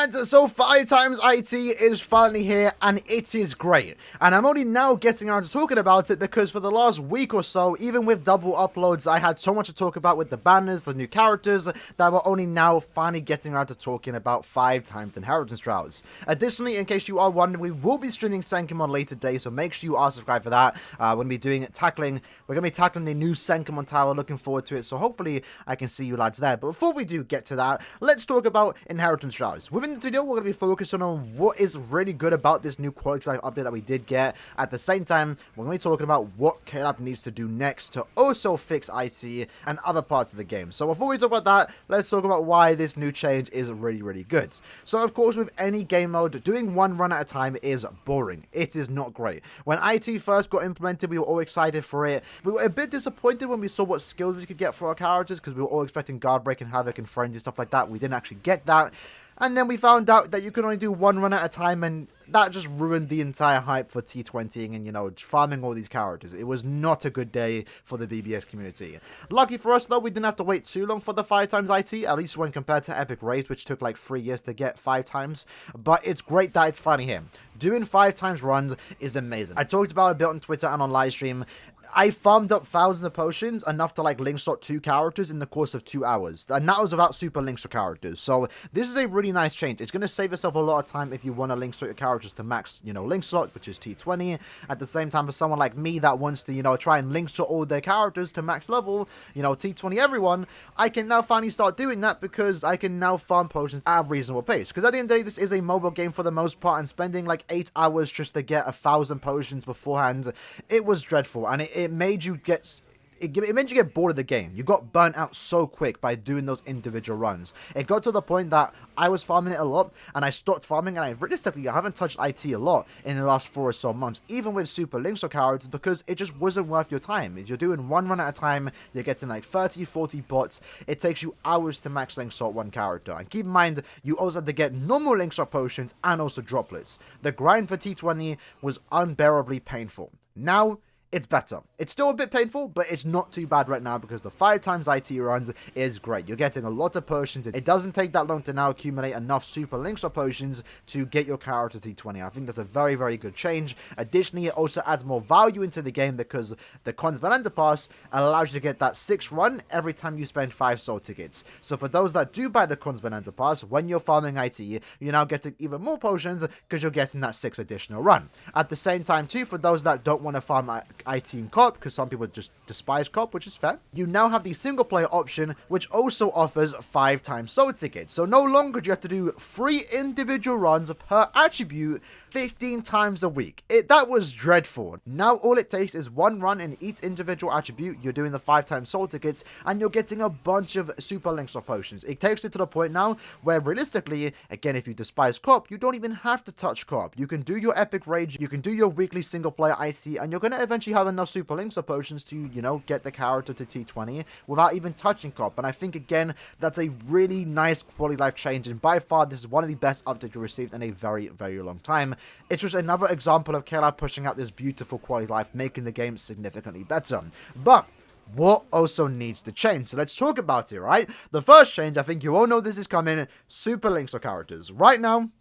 Lads, so 5 times IT is finally here and it is great. And I'm only now getting around to talking about it because for the last week or so, even with double uploads, I had so much to talk about with the banners, the new characters, that we're only now finally getting around to talking about 5 times Inheritance Trials. Additionally, in case you are wondering, we will be streaming Senkim on later days, so make sure you are subscribed for that. We're going to be tackling the new Senkim tower, looking forward to it, so hopefully I can see you lads there. But before we do get to that, let's talk about Inheritance Trials. Within the video, we're going to be focusing on what is really good about this new quality life update that we did get. At the same time, we're going to be talking about what KLAB needs to do next to also fix IT and other parts of the game. So before we talk about that, let's talk about why this new change is really, really good. So of course, with any game mode, doing one run at a time is boring. It is not great. When IT first got implemented, we were all excited for it. We were a bit disappointed when we saw what skills we could get for our characters because we were all expecting Guard Break and Havoc and Frenzy, stuff like that. We didn't actually get that. And then we found out that you can only do one run at a time, and that just ruined the entire hype for T20ing and, you know, farming all these characters. It was not a good day for the BBS community. Lucky for us, though, we didn't have to wait too long for the 5 times IT, at least when compared to Epic Raids, which took like 3 years to get 5 times. But it's great that it's finally here. Doing 5 times runs is amazing. I talked about it a bit on Twitter and on livestream. I farmed up thousands of potions, enough to like link slot 2 characters in the course of 2 hours. And that was without super links for characters. So this is a really nice change. It's going to save yourself a lot of time if you want to link slot your characters to max, you know, link slot, which is T20. At the same time, for someone like me that wants to, you know, try and link slot all their characters to max level, you know, T20 everyone, I can now finally start doing that because I can now farm potions at a reasonable pace. Because at the end of the day, this is a mobile game for the most part, and spending like 8 hours just to get 1,000 potions beforehand, it was dreadful. And it made you get... It made you get bored of the game. You got burnt out so quick by doing those individual runs. It got to the point that I was farming it a lot, and I stopped farming, and I realistically haven't touched IT a lot in the last 4 or so months, even with super links or characters, because it just wasn't worth your time. If you're doing one run at a time, you're getting like 30, 40 bots. It takes you hours to max link sort one character. And keep in mind, you also had to get normal link sort potions and also droplets. The grind for T20 was unbearably painful. Now, it's better. It's still a bit painful, but it's not too bad right now because the 5 times IT runs is great. You're getting a lot of potions. It doesn't take that long to now accumulate enough super links or potions to get your character to T20. I think that's a very, very good change. Additionally, it also adds more value into the game because the Cons Bonanza Pass allows you to get that 6 run every time you spend 5 soul tickets. So for those that do buy the Cons Bonanza Pass, when you're farming IT, you're now getting even more potions because you're getting that 6 additional run. At the same time too, for those that don't want to farm IT in co-op, because some people just despise co-op, which is fair, you now have the single player option, which also offers 5 times soul tickets. So no longer do you have to do 3 individual runs per attribute 15 times a week. That was dreadful. Now all it takes is 1 run in each individual attribute. You're doing the 5 times soul tickets, and you're getting a bunch of super links or potions. It takes it to the point now where realistically, again, if you despise co-op, you don't even have to touch co-op. You can do your epic rage, you can do your weekly single player IC, and you're going to eventually have enough super links or potions to, you know, get the character to T20 without even touching co-op. And I think, again, that's a really nice quality life change, and by far, this is one of the best updates we received in a very, very long time. It's just another example of KLAB pushing out this beautiful quality life, making the game significantly better. But what also needs to change? So let's talk about it, right? The first change, I think you all know this is coming, super links or characters. Right now,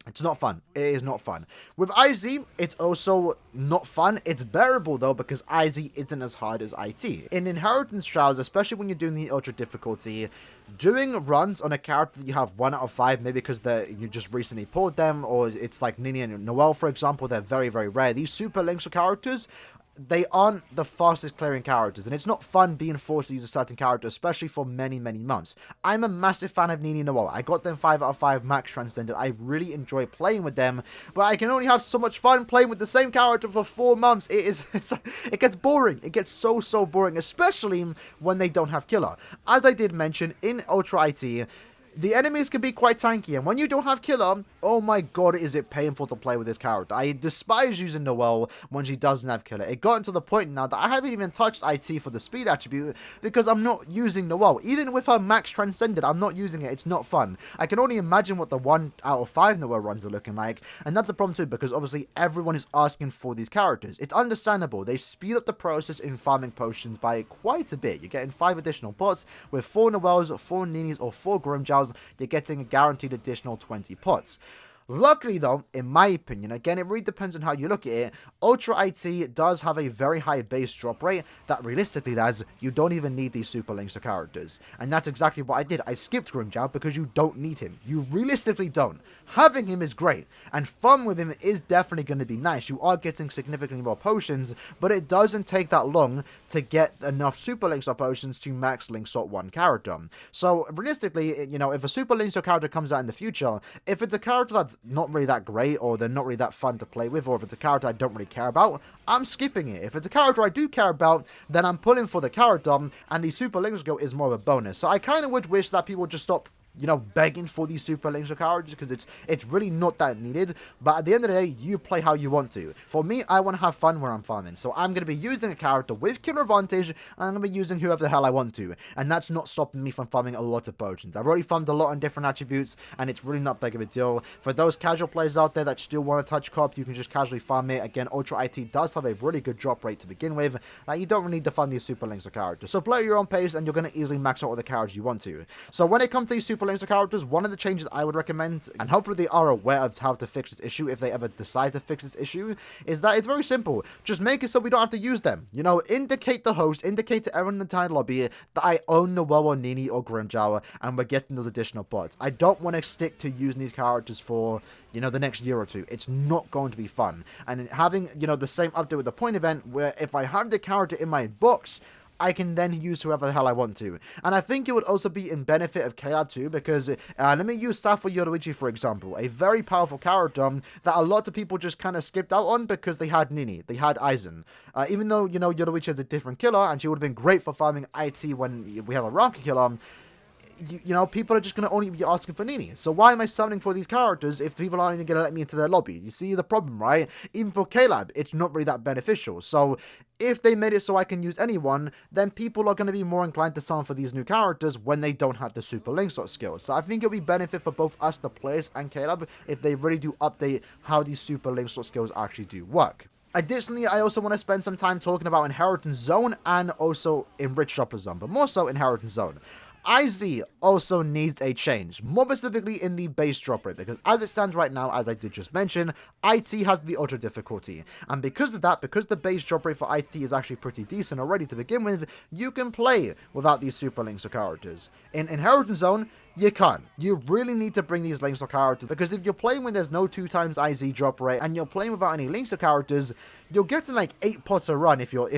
it's not fun. It is not fun. With IZ, it's also not fun. It's bearable, though, because IZ isn't as hard as IT. In Inheritance Trials, especially when you're doing the ultra difficulty, doing runs on a character that you have 1 out of 5, maybe because you just recently pulled them, or it's like Nini and Noelle, for example, they're very, very rare. These super links or characters, they aren't the fastest clearing characters, and it's not fun being forced to use a certain character, especially for many, many months. I'm a massive fan of Nini and Noelle. I got them 5 out of 5 max transcended. I really enjoy playing with them, but I can only have so much fun playing with the same character for 4 months. It gets boring. It gets so boring, especially when they don't have killer. As I did mention, in Ultra IT, the enemies can be quite tanky, and when you don't have killer, oh my god, is it painful to play with this character. I despise using Noelle when she doesn't have killer. It gotten to the point now that I haven't even touched IT for the speed attribute because I'm not using Noelle. Even with her max transcended, I'm not using it. It's not fun. I can only imagine what the 1 out of 5 Noelle runs are looking like, and that's a problem too because obviously everyone is asking for these characters. It's understandable. They speed up the process in farming potions by quite a bit. You're getting 5 additional bots with 4 Noelles, 4 Ninis, or 4 Grimjowls, trials, you're getting a guaranteed additional 20 pots. Luckily though, in my opinion, again, it really depends on how you look at it, Ultra IT does have a very high base drop rate that realistically, lads, you don't even need these super links or characters. And that's exactly what I did. I skipped Grimmjow because you don't need him. You realistically don't. Having him is great, and fun with him is definitely going to be nice. You are getting significantly more potions, but it doesn't take that long to get enough super links or potions to max links or one character. So realistically, you know, if a super links or character comes out in the future, if it's a character that's not really that great, or they're not really that fun to play with, or if it's a character I don't really care about, I'm skipping it. If it's a character I do care about, then I'm pulling for the character, and the super links go is more of a bonus. So I kind of would wish that people would just stop, you know, begging for these super links or characters, because it's really not that needed. But at the end of the day, you play how you want to. For me, I want to have fun where I'm farming, so I'm going to be using a character with killer advantage, and I'm going to be using whoever the hell I want to, and that's not stopping me from farming a lot of potions. I've already farmed a lot on different attributes, and it's really not big of a deal. For those casual players out there that still want to touch cop, you can just casually farm it. Again, Ultra IT does have a really good drop rate to begin with, that you don't really need to farm these super links or characters. So play at your own pace, and you're going to easily max out all the characters you want to. So when it comes to these super links or characters, one of the changes I would recommend, and hopefully they are aware of how to fix this issue if they ever decide to fix this issue, is that it's very simple. Just make it so we don't have to use them. You know, indicate the host, indicate to everyone in the entire lobby that I own Noelle or Nini or Grimmjow, and we're getting those additional pots. I don't want to stick to using these characters for, you know, the next year or two. It's not going to be fun. And having, you know, the same update with the point event, where if I have the character in my box, I can then use whoever the hell I want to. And I think it would also be in benefit of KLAB too, because let me use Safo Yoruichi for example, a very powerful character that a lot of people just kind of skipped out on because they had Nini, they had Aizen. Even though, you know, Yoruichi is a different killer, and she would have been great for farming IT when we have a rank killer, you know, people are just going to only be asking for Nini. So why am I summoning for these characters if people aren't even going to let me into their lobby? You see the problem, right? Even for KLAB, it's not really that beneficial. So if they made it so I can use anyone, then people are going to be more inclined to summon for these new characters when they don't have the super link sort of skills. So I think it'll be benefit for both us, the players, and KLAB if they really do update how these super link sort of skills actually do work. Additionally, I also want to spend some time talking about Inheritance Zone and also Enriched Dropper Zone, but more so Inheritance Zone. IZ also needs a change, more specifically in the base drop rate, because as it stands right now, as I did just mention, IT has the ultra difficulty, and because of that, because the base drop rate for IT is actually pretty decent already to begin with, you can play without these super links or characters. In Inheritance Zone, you can't. You really need to bring these links or characters, because if you're playing when there's no 2 times IZ drop rate, and you're playing without any links or characters, you're getting like 8 pots a run if you're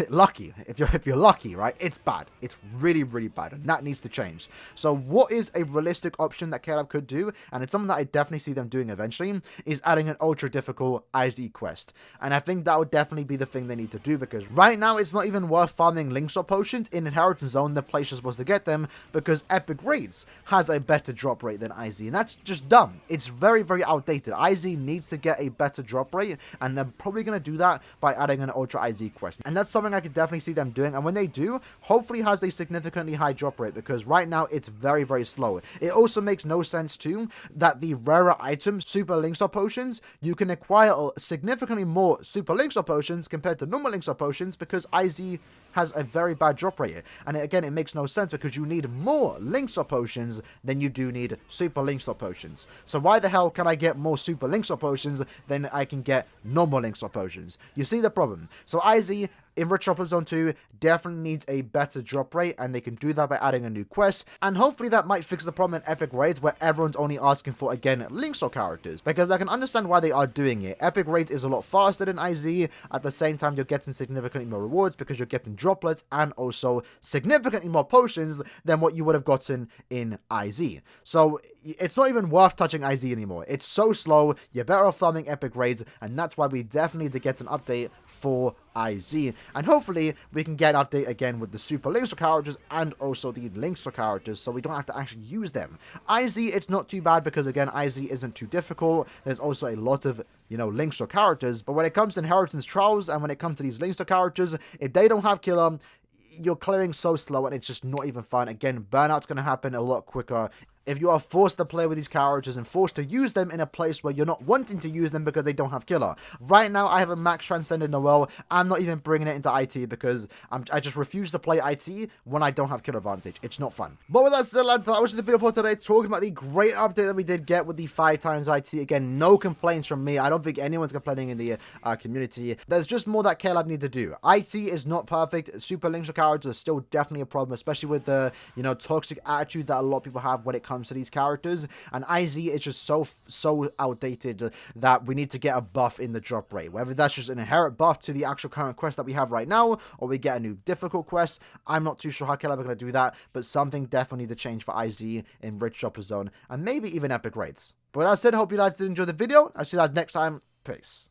lucky. If you're lucky, right? It's bad. It's really, really bad, and that needs to change. So what is a realistic option that KLAB could do, and it's something that I definitely see them doing eventually, is adding an ultra difficult IZ quest. And I think that would definitely be the thing they need to do, because right now it's not even worth farming links or potions in Inheritance Zone, the place you're supposed to get them, because Epic Raids has a better drop rate than IZ, and that's just dumb. It's very, very outdated. IZ needs to get a better drop rate, and they're probably going to do that by adding an ultra IZ quest, and that's something I could definitely see them doing. And when they do, hopefully has a significantly high drop rate, because right now it's very, very slow. It also makes no sense too that the rarer items, super links or potions, you can acquire significantly more super links or potions compared to normal links or potions, because IZ has a very bad drop rate. And again, it makes no sense, because you need more links or potions than you do need super links or potions. So why the hell can I get more super links or potions than I can get normal links or potions? You see the problem. So IZ Enriched Dropper Zone 2 definitely needs a better drop rate, and they can do that by adding a new quest, and hopefully that might fix the problem in Epic Raids where everyone's only asking for, again, links or characters, because I can understand why they are doing it. Epic Raids is a lot faster than IZ, at the same time you're getting significantly more rewards because you're getting droplets and also significantly more potions than what you would have gotten in IZ. So it's not even worth touching IZ anymore. It's so slow, you're better off farming Epic Raids, and that's why we definitely need to get an update for IZ, and hopefully we can get an update again with the super links or characters and also the links or characters, so we don't have to actually use them. IZ, it's not too bad, because again, IZ isn't too difficult. There's also a lot of, you know, links or characters, but when it comes to Inheritance Trials and when it comes to these links or characters, if they don't have killer, you're clearing so slow and it's just not even fun. Again, burnout's going to happen a lot quicker. if you are forced to play with these characters and forced to use them in a place where you're not wanting to use them because they don't have killer. Right now, I have a max transcended Noel. I'm not even bringing it into IT because I just refuse to play IT when I don't have kill advantage. It's not fun. But with that said, lads, that was the video for today, talking about the great update that we did get with the 5x IT. Again, no complaints from me. I don't think anyone's complaining in the community. There's just more that KLAB need to do. IT is not perfect. Super links characters are still definitely a problem, especially with the, toxic attitude that a lot of people have when it comes to these characters. And IZ is just so outdated that we need to get a buff in the drop rate. Whether that's just an inherent buff to the actual current quest that we have right now, or we get a new difficult quest, I'm not too sure how KLAB are going to do that, but something definitely needs to change for IZ in Rich Shopper Zone, and maybe even epic rates. But with that said, I hope you guys did enjoy the video. I'll see you guys next time. Peace.